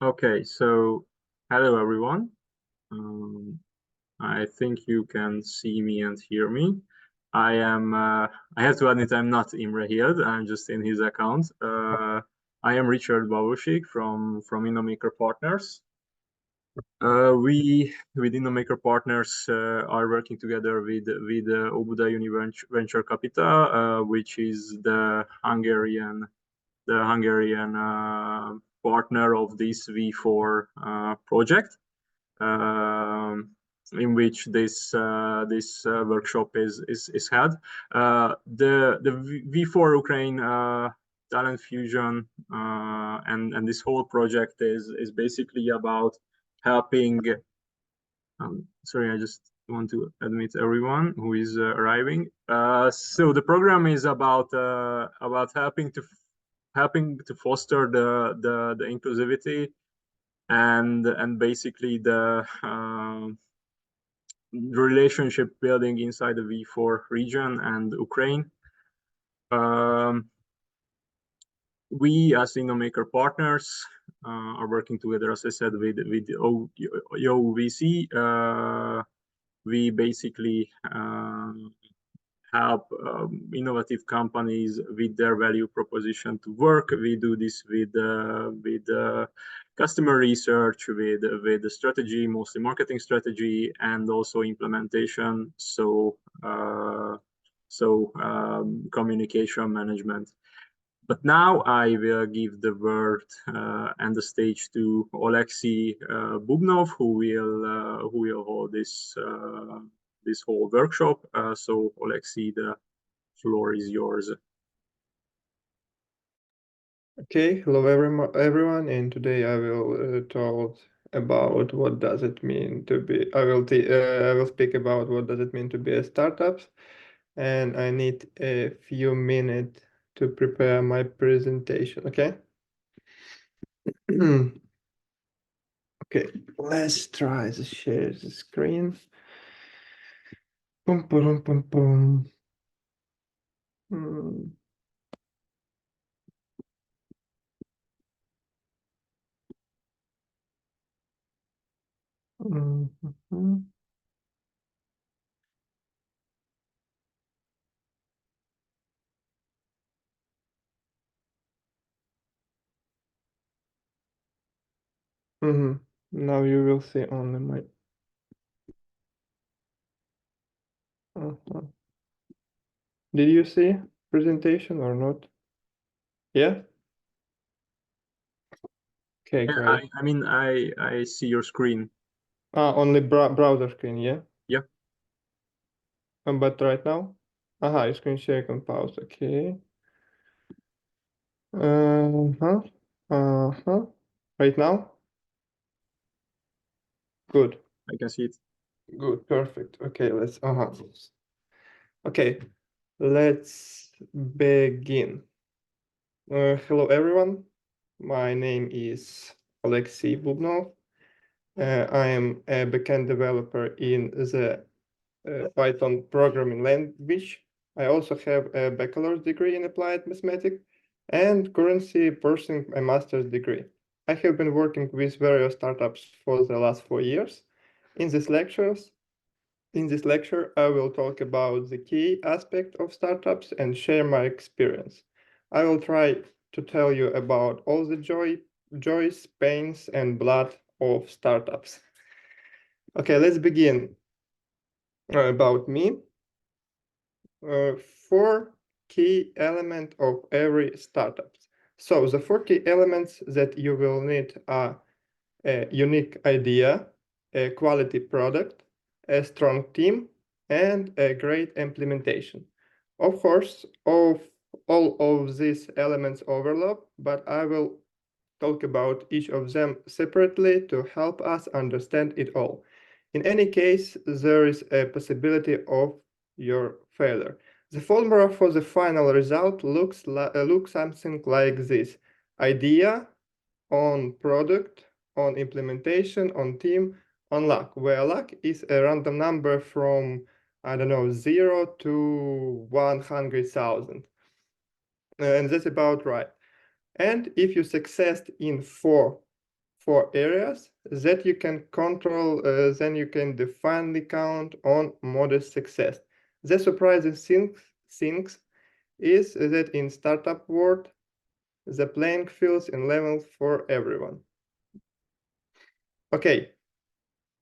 Okay, so hello everyone. I think you can see me and hear me. I have to admit I'm not Imre Hild, I'm just in his account. I am Richard Babushik from InnoMaker Partners. We with InnoMaker Partners are working together with Óbuda Venture Capital, which is the Hungarian partner of this V4 project, in which this workshop is held. The V4-Ukraine Talent Fusion and this whole project is basically about helping. Sorry, I just want to admit everyone who is arriving. So the program is about helping to foster the inclusivity and basically the relationship building inside the V4 region and Ukraine. We as InnoMaker partners are working together, as I said, with OVC. We basically help innovative companies with their value proposition to work. We do this with customer research, with the strategy, mostly marketing strategy, and also implementation. So communication management. But now I will give the word and the stage to Oleksii Bubnov, who will hold this whole workshop. So Oleksii, the floor is yours. Okay, hello everyone, and today I will talk about what does it mean to be. I will speak about what does it mean to be a startup, and I need a few minutes to prepare my presentation. Okay. Okay, let's try to share the screen. Pum, pum, pum, pum. Now you will see only my. Did you see presentation or not? Yeah. Okay, great. I mean, I see your screen. Only browser screen, yeah? Yeah. But right now? Aha, screen share can pause, okay. Right now? Good. I can see it. Good, perfect. Okay, let's Okay, let's begin. Hello everyone. My name is Oleksii Bubnov. I am a backend developer in the Python programming language. I also have a bachelor's degree in applied mathematics and currently pursuing a master's degree. I have been working with various startups for the last 4 years. In this lecture, I will talk about the key aspect of startups and share my experience. I will try to tell you about all the joys, pains, and blood of startups. Okay, let's begin. About me. 4 key elements of every startup. So the 4 key elements that you will need are a unique idea, a quality product, a strong team, and a great implementation. Of course, all of these elements overlap, but I will talk about each of them separately to help us understand it all. In any case, there is a possibility of your failure. The formula for the final result looks something like this: idea, on product, on implementation, on team, on luck, where luck is a random number from, I don't know, 0 to 100,000. And that's about right. And if you succeed in four 4 areas that you can control, then you can definitely count on modest success. The surprising things is that in startup world, the playing field is level for everyone. Okay,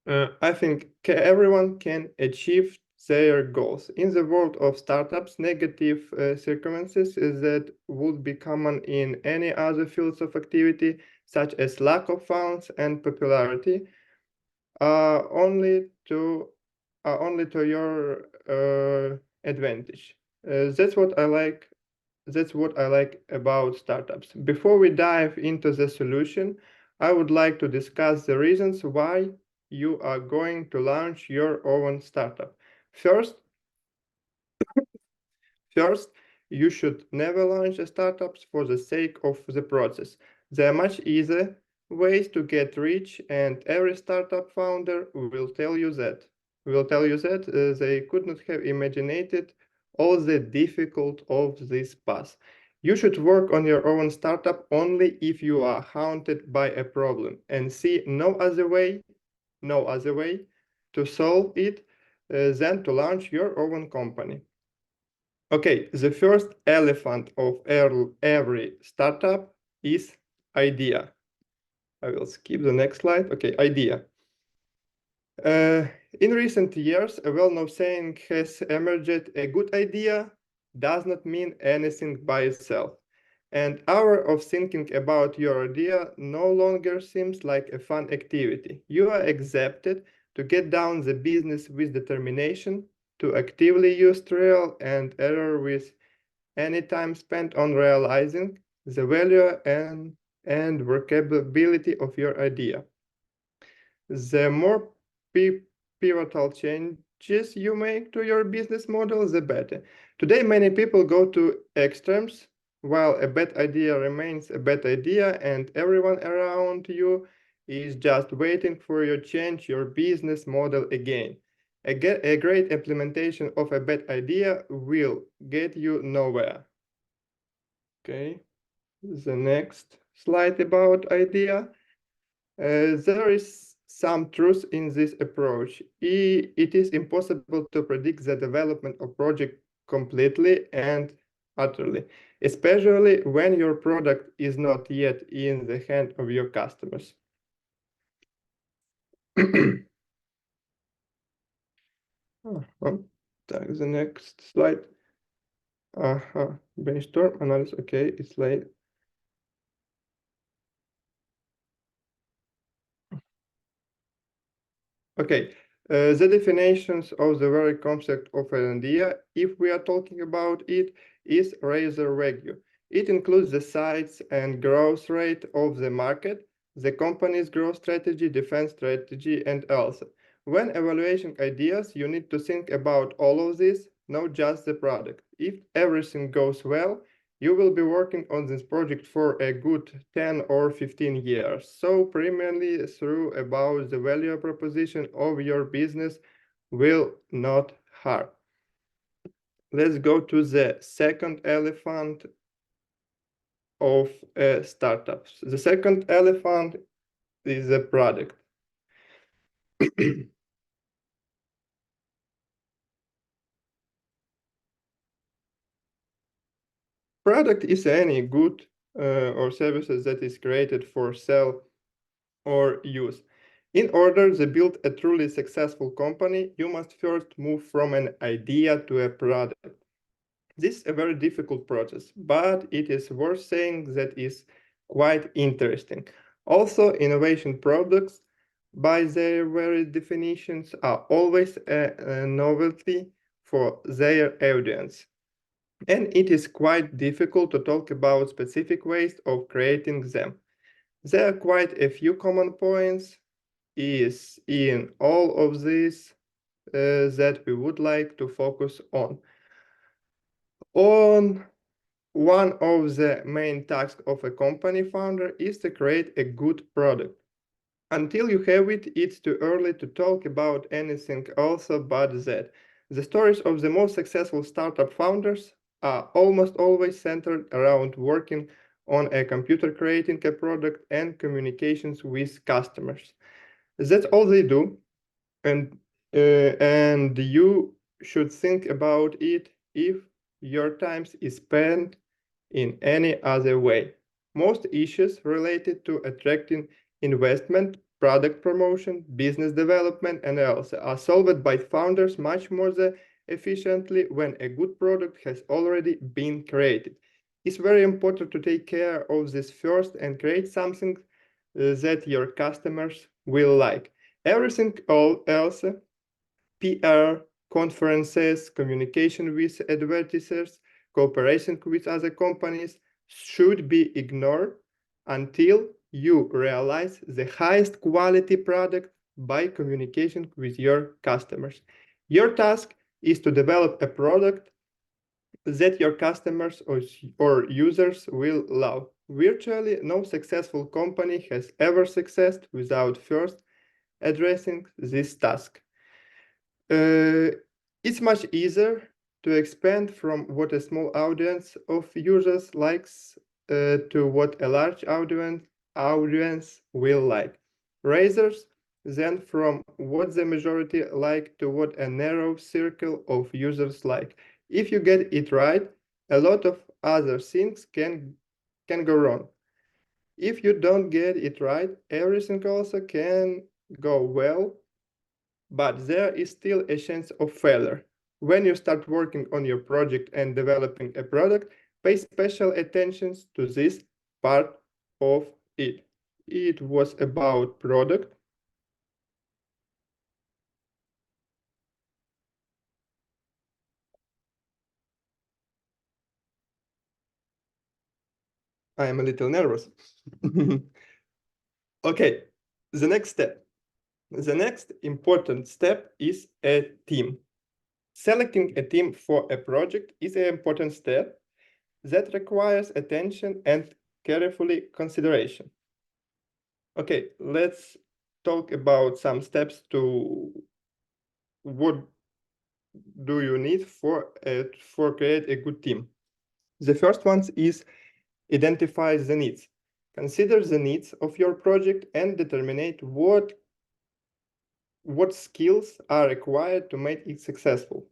I think everyone can achieve their goals. In the world of startups, negative circumstances that would be common in any other fields of activity, such as lack of funds and popularity, are only to your advantage. That's what I like. That's what I like about startups. Before we dive into the solution, I would like to discuss the reasons why you are going to launch your own startup. First, you should never launch a startup for the sake of the process. There are much easier ways to get rich, and every startup founder will tell you that. They could not have imagined all the difficult of this path. You should work on your own startup only if you are haunted by a problem and see no other way to solve it than to launch your own company. Okay, the first elephant of every startup is idea. I will skip the next slide. Okay, idea. In recent years, a well-known saying has emerged: a good idea does not mean anything by itself. An hour of thinking about your idea no longer seems like a fun activity. You are accepted to get down the business with determination, to actively use trial and error with any time spent on realizing the value and workability of your idea. The more pivotal changes you make to your business model, the better. Today, many people go to extremes. While a bad idea remains a bad idea, and everyone around you is just waiting for you to change your business model again. A great implementation of a bad idea will get you nowhere. Okay, the next slide about idea. There is some truth in this approach. It is impossible to predict the development of project completely and utterly, especially when your product is not yet in the hand of your customers. The next slide. Brainstorm analysis. Okay, it's late. Okay, the definitions of the very concept of an idea, if we are talking about it, is rather vague. It includes the size and growth rate of the market, the company's growth strategy, defense strategy, and else. When evaluating ideas, you need to think about all of this, not just the product. If everything goes well, you will be working on this project for a good 10 or 15 years. So primarily through about the value proposition of your business will not harm. Let's go to the second elephant of startups. The second elephant is the product. Product is any good or services that is created for sale or use. In order to build a truly successful company, you must first move from an idea to a product. This is a very difficult process, but it is worth saying that is quite interesting. Also, innovation products, by their very definitions, are always a novelty for their audience. And it is quite difficult to talk about specific ways of creating them. There are quite a few common points is in all of these that we would like to focus on. One of the main tasks of a company founder is to create a good product. Until you have it, it's too early to talk about anything else but that. The stories of the most successful startup founders are almost always centered around working on a computer creating a product and communications with customers. That's all they do, and you should think about it if your time is spent in any other way. Most issues related to attracting investment, product promotion, business development, and else are solved by founders much more efficiently when a good product has already been created. It's very important to take care of this first and create something that your customers will like. Everything else, PR, conferences, communication with advertisers, cooperation with other companies, should be ignored until you realize the highest quality product by communication with your customers. Your task is to develop a product that your customers or users will love. Virtually no successful company has ever succeeded without first addressing this task. It's much easier to expand from what a small audience of users likes to what a large audience will like. Razors then from what the majority like to what a narrow circle of users like. If you get it right, a lot of other things can go wrong. If you don't get it right, everything also can go well, but there is still a chance of failure. When you start working on your project and developing a product, pay special attention to this part of it. It was about product. I am a little nervous. Okay, the next step. The next important step is a team. Selecting a team for a project is an important step that requires attention and carefully consideration. Okay, let's talk about some steps to what do you need for create a good team. The first one is identify the needs. Consider the needs of your project and determine what skills are required to make it successful.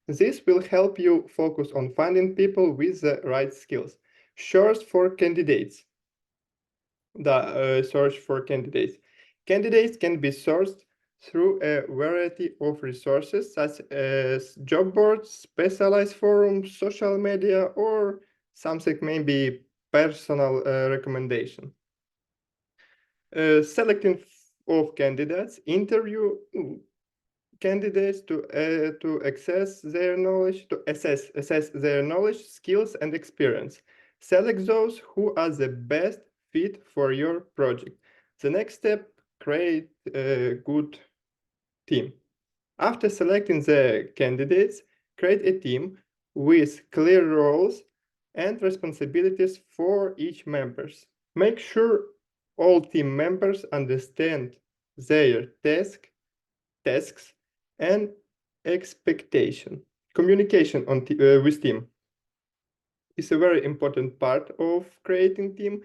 This will help you focus on finding people with the right skills. Search for candidates. Search for candidates. Candidates can be sourced through a variety of resources such as job boards, specialized forums, social media, or something maybe personal recommendation. Selecting of candidates, interview candidates to assess their knowledge, assess their knowledge, skills, and experience. Select those who are the best fit for your project. The next step, create a good team. After selecting the candidates, create a team with clear roles and responsibilities for each members. Make sure all team members understand their tasks, and expectation. Communication with team is a very important part of creating team.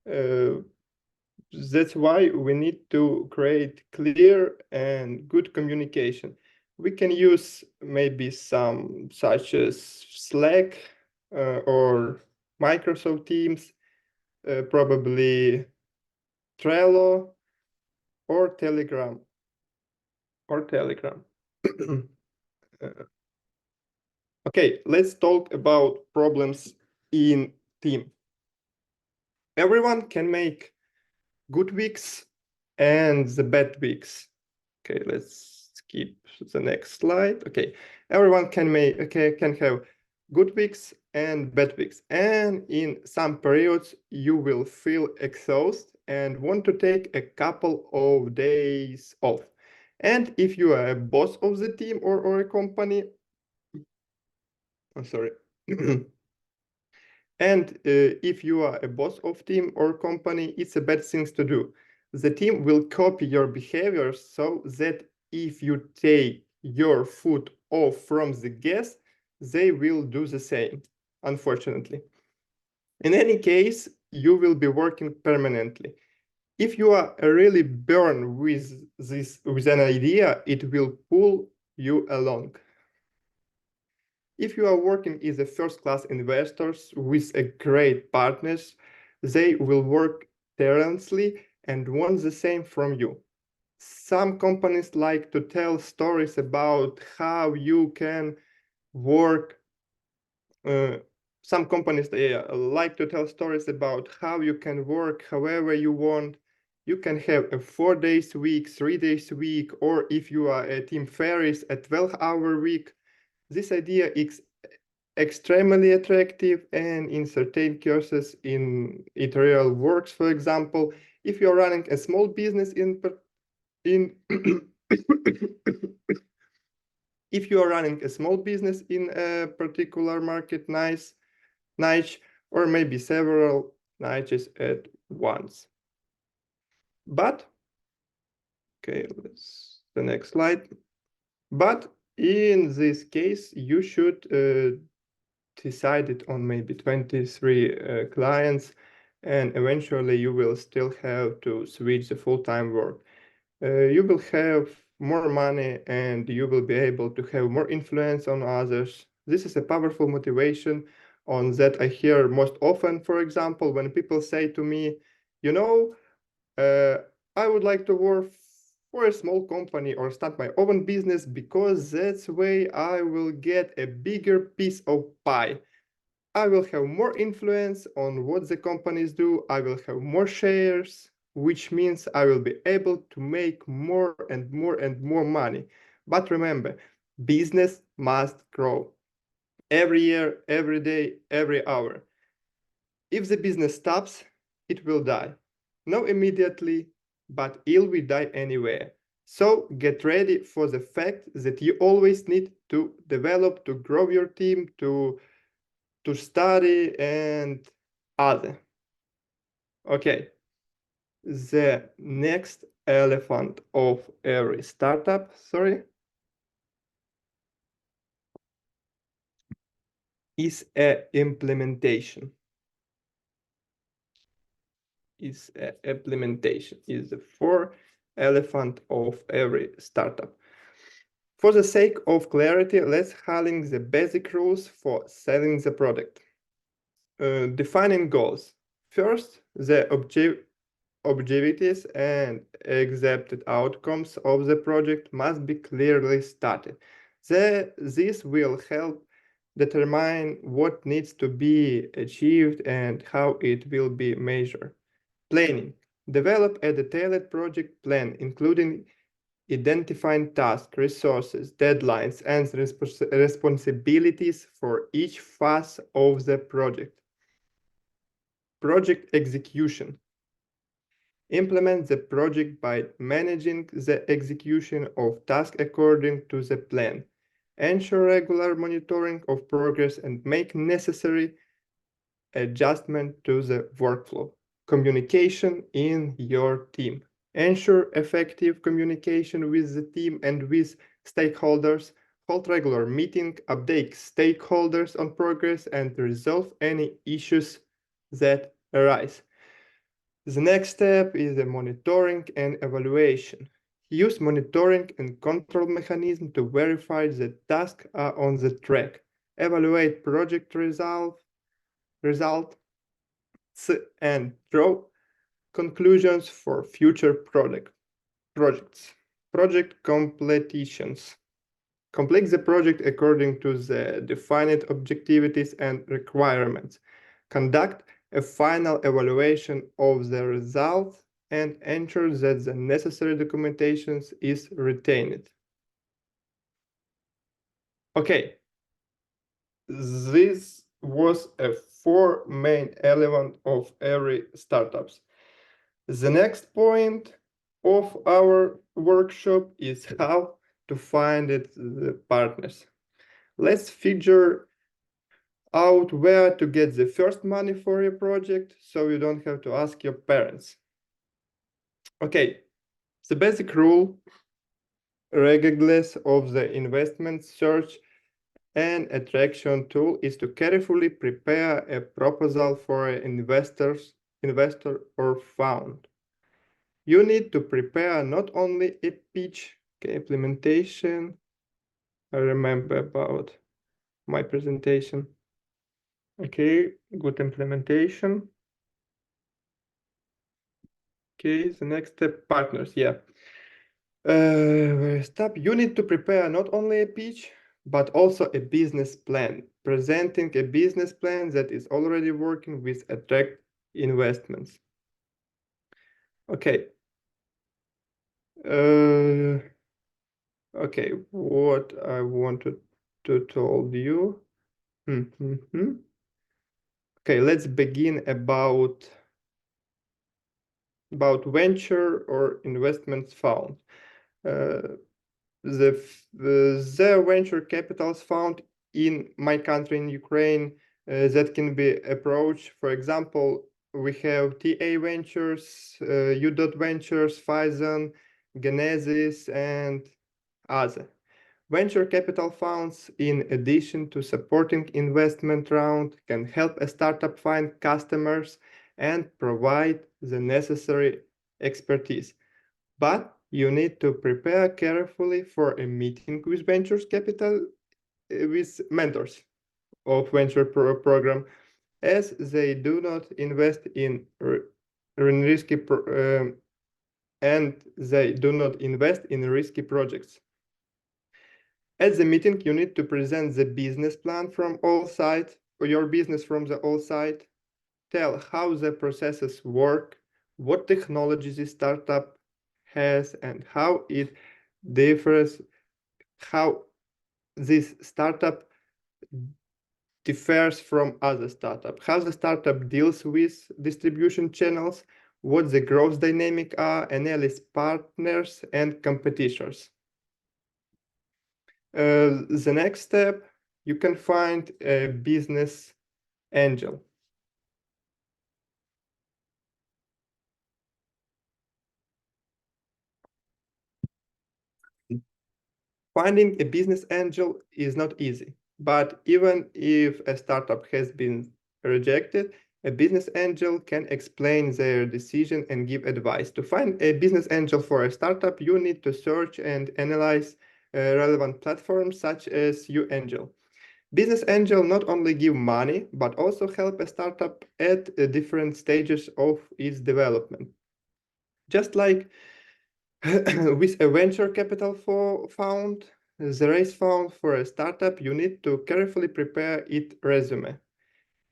That's why we need to create clear and good communication. We can use maybe some such as Slack or Microsoft Teams, probably Trello or Telegram. Okay, let's talk about problems in team. Everyone can make good weeks and the bad weeks. Okay, let's skip the next slide. Okay, everyone can have good weeks and bad weeks, and in some periods you will feel exhausted and want to take a couple of days off. And if you are a boss of the team or a company, I'm sorry. And if you are a boss of team or company, it's a bad thing to do. The team will copy your behavior so that if you take your foot off from the gas, they will do the same, unfortunately. In any case, you will be working permanently. If you are really born with an idea, it will pull you along. If you are working as a first-class investors with a great partners, they will work tirelessly and want the same from you. Some companies like to tell stories about how you can work. Some companies like to tell stories about how you can work however you want. You can have a 4 days a week, 3 days a week, or if you are a team Ferris, a 12-hour week. This idea is extremely attractive, and in certain cases it really works. For example, if you're running a small business if you are running a small business in a particular market niche, or maybe several niches at once. But, okay, let's the next slide. But in this case, you should decide it on maybe 23 clients, and eventually you will still have to switch the full-time work. You will have more money and you will be able to have more influence on others. This is a powerful motivation on that I hear most often. For example, when people say to me, you know, I would like to work for a small company or start my own business because that's the way I will get a bigger piece of pie. I will have more influence on what the companies do. I will have more shares, which means I will be able to make more and more and more money. But remember, business must grow every year, every day, every hour. If the business stops, it will die. Not immediately, but it will die anywhere. So get ready for the fact that you always need to develop, to grow your team, to study and other. Okay, the next elephant of every startup, is implementation. Is the fourth elephant of every startup. For the sake of clarity, let's highlight the basic rules for selling the product. Defining goals. First, the objectives and accepted outcomes of the project must be clearly stated. This will help determine what needs to be achieved and how it will be measured. Planning. Develop a detailed project plan, including identifying tasks, resources, deadlines, and responsibilities for each phase of the project. Project execution. Implement the project by managing the execution of tasks according to the plan. Ensure regular monitoring of progress and make necessary adjustment to the workflow. Communication in your team. Ensure effective communication with the team and with stakeholders. Hold regular meetings, update stakeholders on progress, and resolve any issues that arise. The next step is the monitoring and evaluation. Use monitoring and control mechanism to verify that tasks are on the track. Evaluate project results and draw conclusions for future projects. Project completions. Complete the project according to the defined objectives and requirements. Conduct a final evaluation of the results and ensure that the necessary documentation is retained. Okay, this was a 4 main element of every startups. The next point of our workshop is how to find the partners. Let's figure out where to get the first money for your project so you don't have to ask your parents. Okay, the basic rule, regardless of the investment, search an attraction tool is to carefully prepare a proposal for an investor or fund. You need to prepare not only a pitch, implementation. I remember about my presentation. Okay, good implementation. Okay, the next step, partners, yeah. Step, you need to prepare not only a pitch, but also a business plan, presenting a business plan that is already working with attract investments. Okay. Okay, what I wanted to told you. Okay, let's begin about venture or investments fund. The venture capitals found in my country, in Ukraine, that can be approached. For example, we have TA Ventures, U. Ventures, Phison, Genesis, and other. Venture capital funds, in addition to supporting investment round, can help a startup find customers and provide the necessary expertise. But you need to prepare carefully for a meeting with ventures capital, with mentors of venture program, as they do not invest in risky and they do not invest in risky projects. At the meeting, you need to present the business plan from all sides, or your business from the all side. Tell how the processes work, what technology the startup has, and how it differs, how this startup differs from other startup, how the startup deals with distribution channels, what the growth dynamic are, analyze partners and competitors. The next step, you can find a business angel. Finding a business angel is not easy, but even if a startup has been rejected, a business angel can explain their decision and give advice. To find a business angel for a startup, you need to search and analyze relevant platforms such as YouAngel. Business angel not only give money, but also help a startup at different stages of its development. Just like with a venture capital fund, the raise fund for a startup, you need to carefully prepare its resume.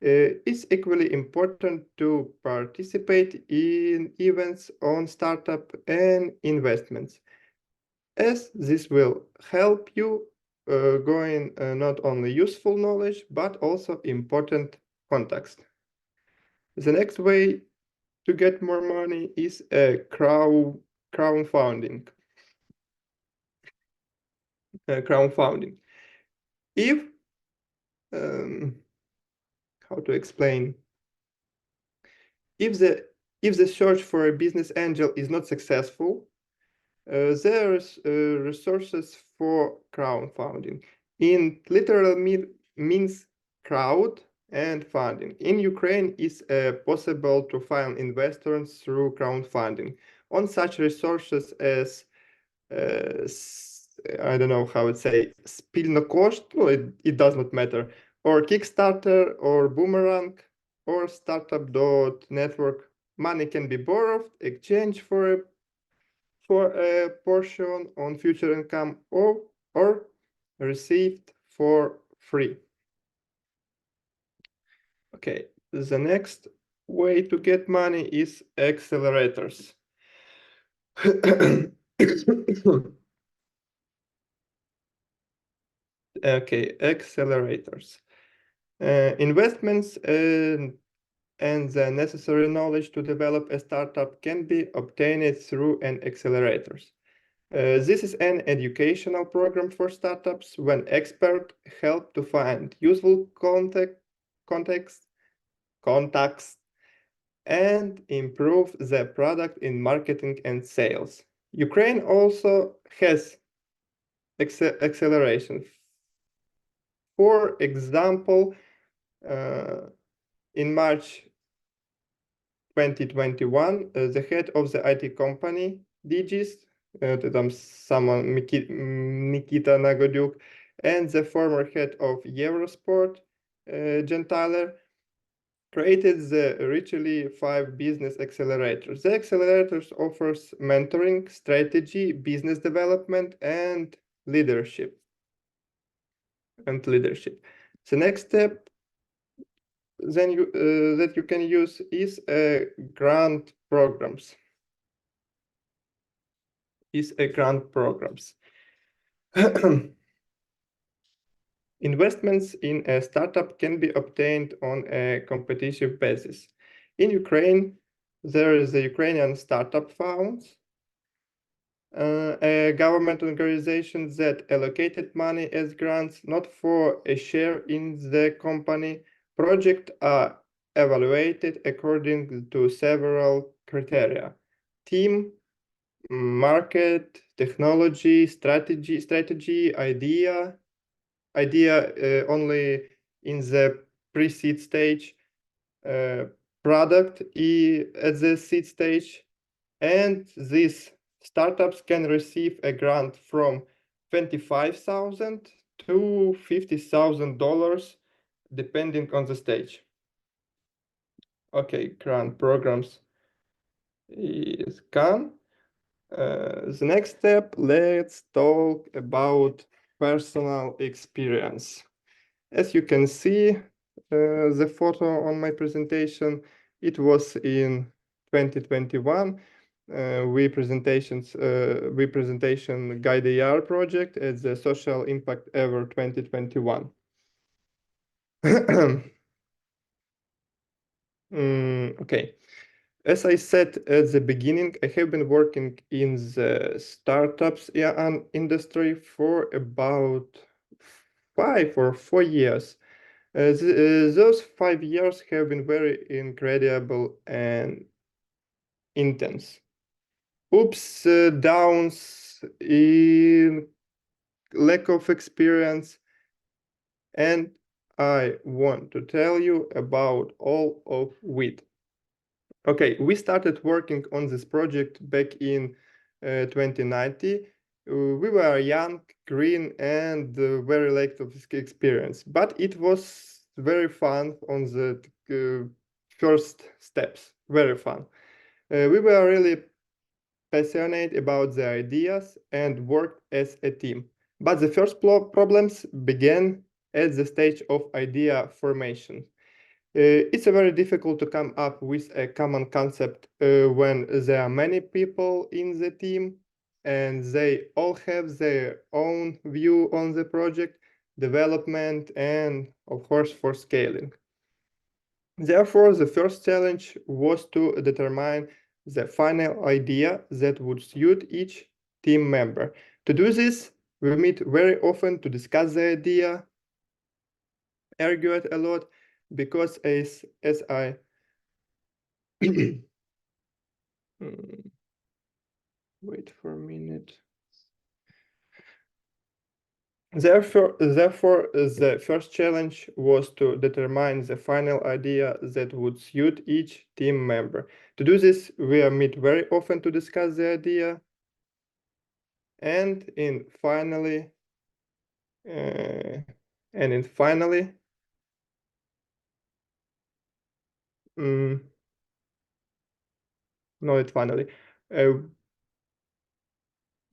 It's equally important to participate in events on startup and investments, as this will help you gain not only useful knowledge, but also important context. The next way to get more money is a crowdfunding. Crowdfunding. If how to explain? If the search for a business angel is not successful, there's resources for crowdfunding. In literal means crowd and funding. In Ukraine, it's possible to find investors through crowdfunding on such resources as I don't know how to say, spilno kosht, no, it does not matter, or Kickstarter, or Boomerang, or Startup.network. Money can be borrowed, exchanged for a portion on future income, or received for free. Okay, the next way to get money is accelerators. Okay, accelerators. Investments and the necessary knowledge to develop a startup can be obtained through an accelerators. This is an educational program for startups when experts help to find useful contacts, and improve the product in marketing and sales. Ukraine also has acceleration For example, in March 2021, the head of the IT company, Digis, someone Nikita Nagodyuk, and the former head of Eurosport, Jen Tyler, created the originally 5 business accelerators. The accelerators offers mentoring, strategy, business development, and leadership. The next step then that you can use is grant programs. Investments in a startup can be obtained on a competitive basis. In Ukraine, there is the Ukrainian Startup Fund, a government organization that allocated money as grants, not for a share in the company. Projects are evaluated according to several criteria: team, market, technology, strategy, idea only in the pre-seed stage, product at the seed stage, and these startups can receive a grant from $25,000 to $50,000 depending on the stage. Okay, grant programs is gone. The next step, let's talk about personal experience. As you can see, the photo on my presentation, it was in 2021. We presentation Guide AR project at the Social Impact Ever 2021. Okay. As I said at the beginning, I have been working in the startups industry for about 5 or 4 years. Those 5 years have been very incredible and intense. Ups, downs, in lack of experience, and I want to tell you about all of it. Okay, we started working on this project back in 2019. We were young, green, and very lack of experience, but it was very fun on the first steps, very fun. We were really passionate about the ideas and worked as a team. But the first problems began at the stage of idea formation. It's very difficult to come up with a common concept when there are many people in the team and they all have their own view on the project, development, and of course for scaling. Therefore, the first challenge was to determine the final idea that would suit each team member. To do this, we meet very often to discuss the idea, argue it a lot, because as I wait for a minute. Therefore, the first challenge was to determine the final idea that would suit each team member. To do this, we meet very often to discuss the idea, and finally,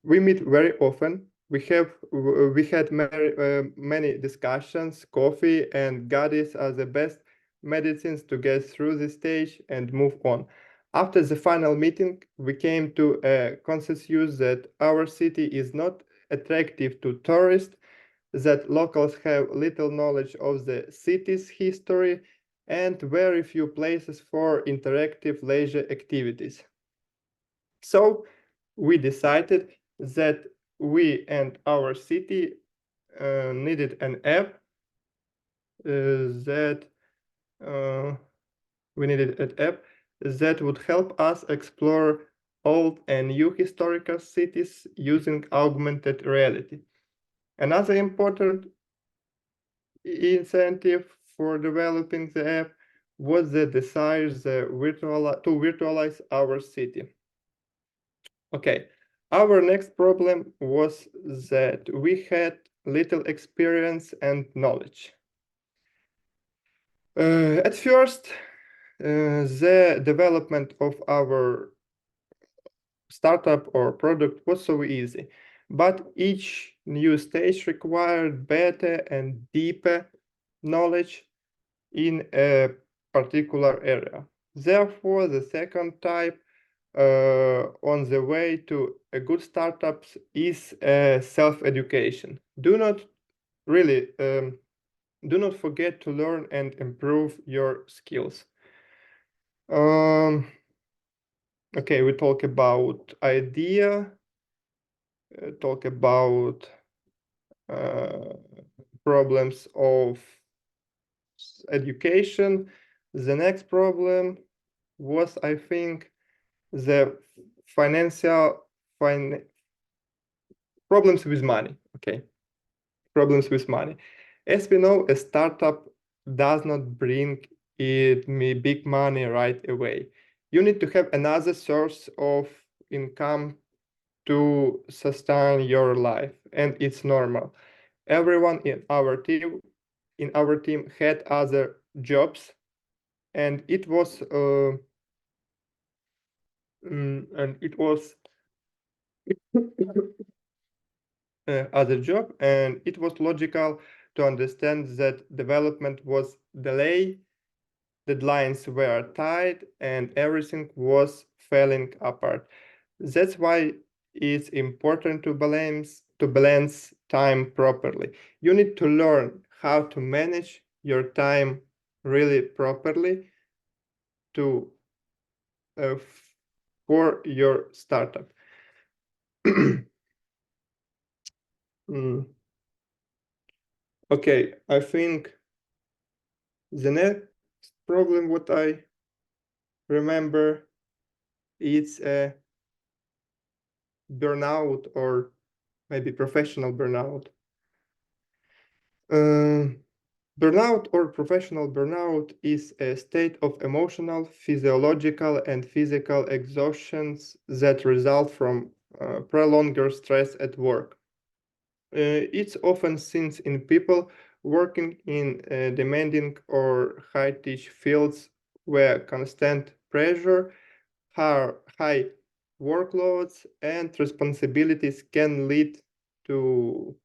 we meet very often. We had many discussions. Coffee and goodies are the best medicines to get through this stage and move on. After the final meeting, we came to a consensus that our city is not attractive to tourists, that locals have little knowledge of the city's history, and very few places for interactive leisure activities. So we decided that we and our city needed an app that would help us explore old and new historical cities using augmented reality. Another important incentive for developing the app was the desire to virtualize our city. Okay, our next problem was that we had little experience and knowledge. At first, the development of our startup or product was so easy, but each new stage required better and deeper knowledge in a particular area. Therefore, the second type on the way to a good startups is self-education. Do not forget to learn and improve your skills. Okay, we talk about idea, talk about problems of education. The next problem was, I think, the problems with money. Okay, problems with money. As we know, a startup does not bring me big money right away. You need to have another source of income to sustain your life, and it's normal. Everyone in our team had other jobs, and it was other job, and it was logical to understand that development was delayed, deadlines were tight, and everything was falling apart. That's why it's important to balance time properly. You need to learn how to manage your time really properly to for your startup. Okay, I think the next problem what I remember is a burnout or maybe professional burnout. Burnout or professional burnout is a state of emotional, physiological, and physical exhaustions that result from prolonged stress at work. It's often seen in people working in demanding or high-tech fields where constant pressure, high workloads, and responsibilities can lead to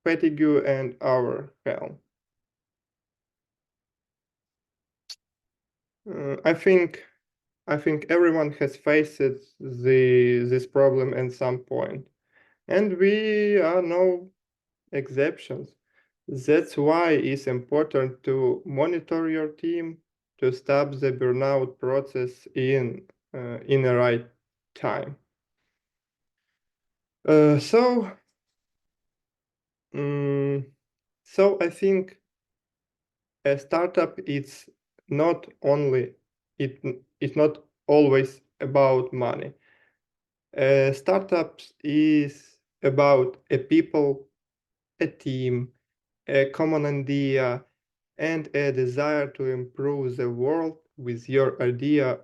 fatigue and overwhelm. I think everyone has faced this problem at some point, and we are no exceptions. That's why it's important to monitor your team to stop the burnout process in the right time. So I think a startup is not only it's not always about money. Startups is about a people, a team, a common idea, and a desire to improve the world with your idea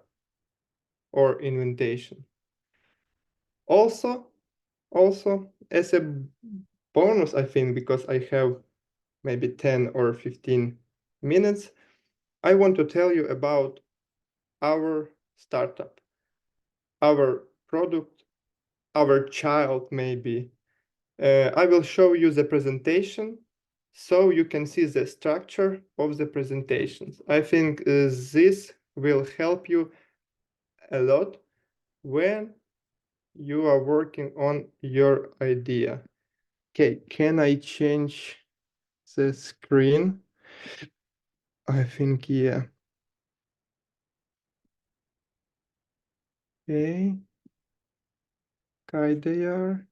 or invention. Also, as a bonus, I think, because I have maybe 10 or 15 minutes, I want to tell you about our startup, our product, our child maybe. I will show you the presentation so you can see the structure of the presentations. I think this will help you a lot when you are working on your idea. Okay, can I change the screen? I think, yeah. Okay. Okay, there.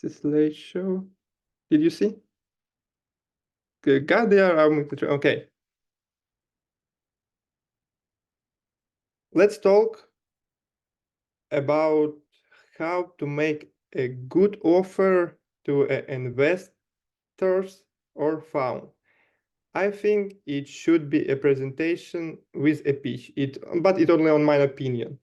The slideshow. Did you see? Got there. Okay. Let's talk about how to make a good offer to investors or fund. I think it should be a presentation with a pitch, but it's only on my opinion.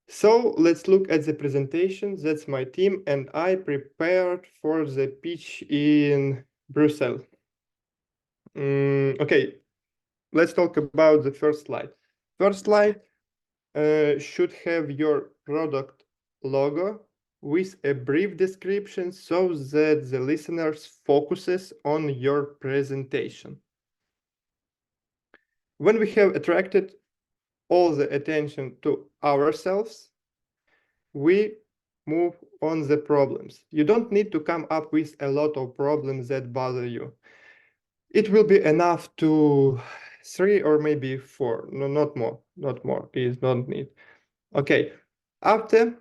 So let's look at the presentation. That's my team, and I prepared for the pitch in Brussels. Okay, let's talk about the first slide. First slide should have your product logo with a brief description so that the listeners focuses on your presentation. When we have attracted all the attention to ourselves, we move on the problems. You don't need to come up with a lot of problems that bother you. It will be enough to 3 or maybe 4, no, not more, is not need. Okay, after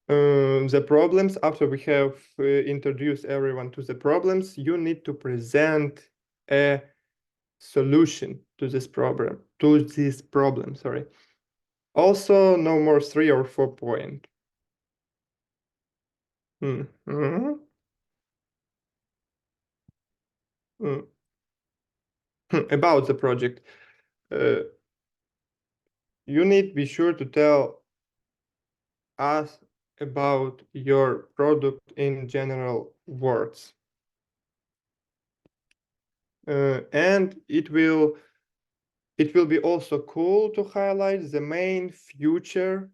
the problems, after we have introduced everyone to the problems, you need to present a solution to this problem, sorry. Also, no more 3 or 4 point. About the project, you need to be sure to tell us about your product in general words. And it will be also cool to highlight the main feature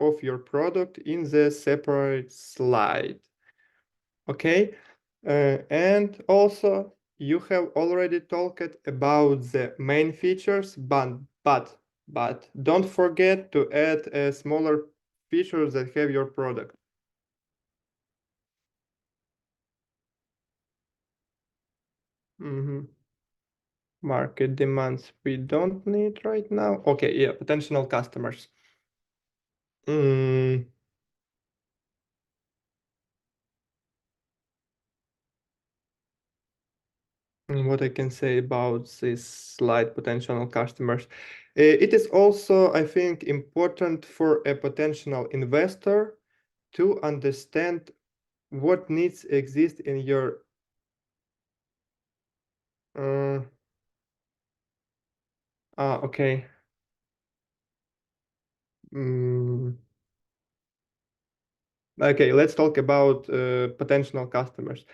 of your product in the separate slide. Okay, and also you have already talked about the main features, but don't forget to add smaller features that have your product. Market demands we don't need right now. Okay, yeah, potential customers. What I can say about this slide, potential customers. It is also, I think, important for a potential investor to understand what needs exist in your okay. Okay, let's talk about potential customers.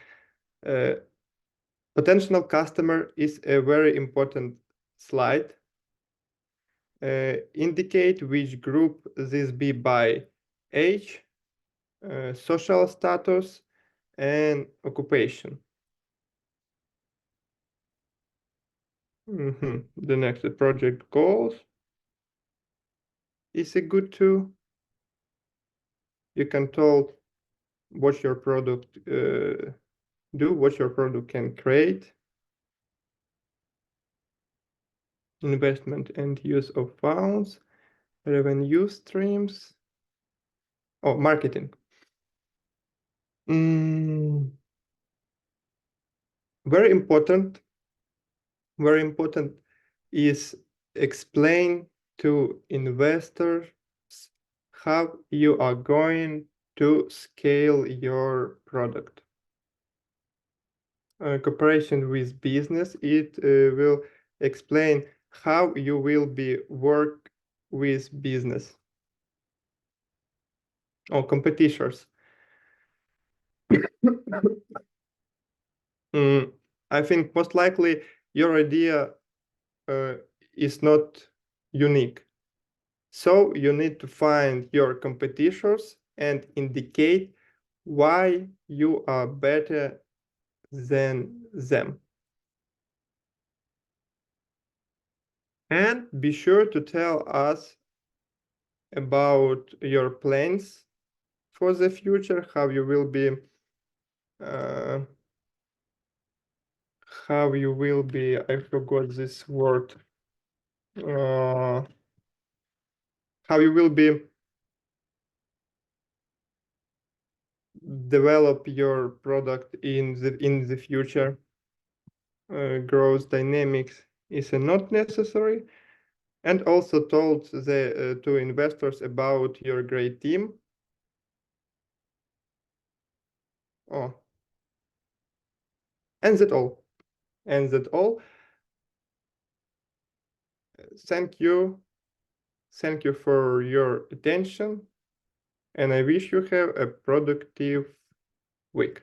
Potential customer is a very important slide. Indicate which group this be by age, social status, and occupation. The next, the project goals is a good too. You can tell what your product do, what your product can create. Investment and use of funds, revenue streams. Oh, marketing. Very important is explain to investors how you are going to scale your product. Cooperation with business, it will explain how you will be work with business or competitors. I think most likely your idea is not unique. So you need to find your competitors and indicate why you are better than them. And be sure to tell us about your plans for the future, how you will be I forgot this word, how you will be develop your product in the future. Growth dynamics is not necessary, and also told to investors about your great team. Oh. And that's all. And that's all. Thank you. Thank you for your attention. And I wish you have a productive week.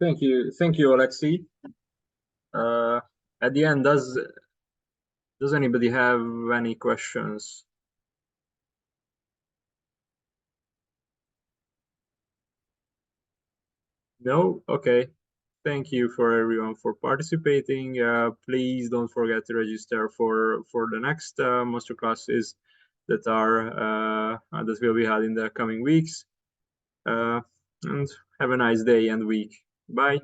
Thank you, Oleksii. At the end, does anybody have any questions? No? Okay. Thank you for everyone for participating. Please don't forget to register for the next masterclasses that will be held in the coming weeks. And have a nice day and week. Bye.